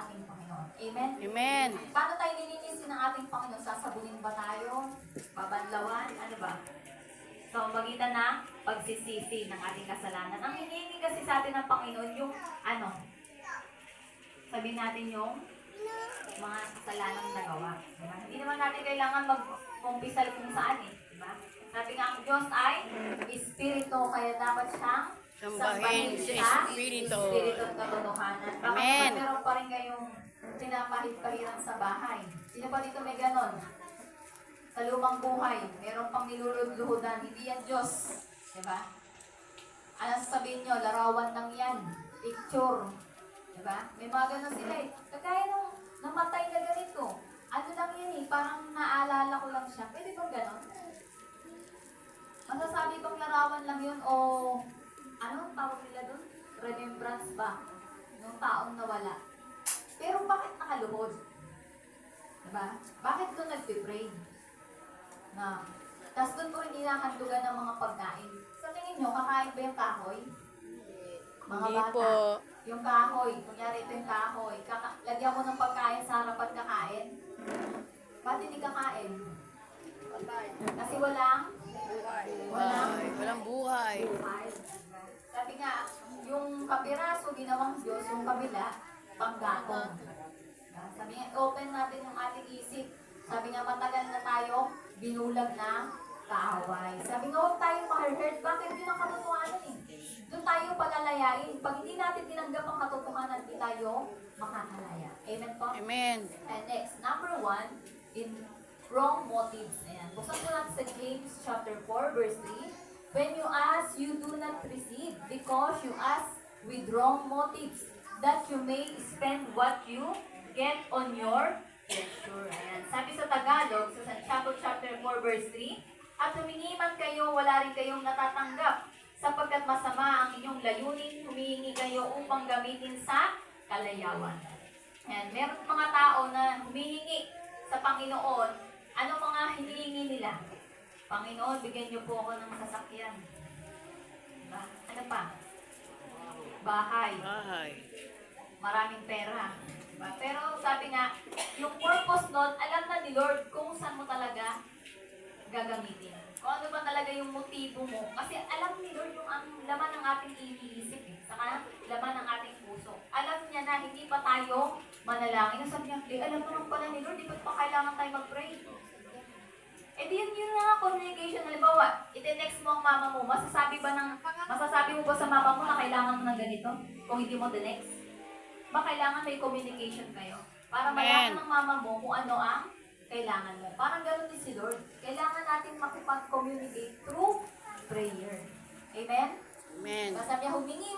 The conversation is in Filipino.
ating Panginoon. Amen? Amen. Paano tayo nilinisin ng ating Panginoon? Sasabunin ba tayo? Babanlawan? Ano ba? So, magitan na pagsisisi ng ating kasalanan. Ang hinihingi kasi sa atin ng Panginoon yung sabihin natin yung mga kasalanang nagawa. Diba? Hindi naman natin kailangan mag-umpisal kung saan Diba? Sabi nga ang Diyos ay Espiritu, kaya dapat siyang Sambahin sa Espiritu. Espiritu at katotohanan. Baka Amen. meron pa rin kayong pinapahit-pahiran sa bahay. Sino pa dito may ganon? Sa lumang buhay, meron pang niluluhod-luhodan. Hindi yan Diyos. Diba? Ano sasabihin nyo? Larawan lang yan. Picture. Diba? May mga ganon sila Kagaya nung namatay na ganito. Ano lang yan parang naalala ko lang siya. Pwede bang ganon? Masasabi bang larawan lang yun o anong tawag nila doon? Remembrance ba? Nung taong nawala. Pero bakit nakaluhod? Diba? Bakit doon nagpipray? Tapos doon po rin hinahandugan ng mga pagkain. Sa tingin nyo, kakain ba yung kahoy? Mga Hindi bata. po. Yung kahoy, kunyari ito yung kahoy. Lagyan mo ng pagkain sa harapan kakain. Ba't hindi kakain? Kasi walang Walang buhay. buhay. Sabi nga, yung kapiraso ginawang Diyos, yung kabila, panggatong. Sabi nga, open natin yung ating isip. Sabi nga, matagal na tayo binulag na kaaway. Sabi nga, huwag tayong ma-hurt. Bakit yun ang katotohanan Doon tayo palalayain. Pag hindi natin tinanggap ang katotohanan, hindi tayo makakalaya. Amen po? Amen. And next, number 1, in wrong motives. Ayan. Buksan ko natin sa James chapter 4, verse 3. When you ask, you do not receive, because you ask with wrong motives, that you may spend what you get on your pleasure. Ayan. Sabi sa Tagalog, sa Santiago chapter 4, verse 3, at humingi man kayo, wala rin kayong natatanggap, sapagkat masama ang inyong layunin, humihingi kayo upang gamitin sa kalayawan. Ayan. Meron mga tao na humihingi sa Panginoon. Ano mga hinihingi nila? Panginoon, bigyan niyo po ako ng sasakyan. Diba? Ano pa? Bahay. Maraming pera. Diba? Pero sabi nga, yung purpose nun, alam na ni Lord kung saan mo talaga gagamitin. Kung ano ba talaga yung motibo mo. Kasi alam ni Lord yung ang laman ng ating iniisip. Saka laman ng ating puso. Alam niya na hindi pa tayo manalangin. Sabi niya, alam mo nang pala ni Lord, di ba pa kailangan tayo mag-pray? Di yun nga, communication. Halimbawa, iti-text mo ang mama mo, masasabi mo ba sa mama mo na kailangan mo ng ganito? Kung hindi mo the-next? Ba kailangan may communication kayo? Para malaman ng mama mo kung ano ang kailangan mo. Parang gano'n din si Lord. Kailangan natin makipag-communicate through prayer. Amen? Amen. Sabi niya, humingi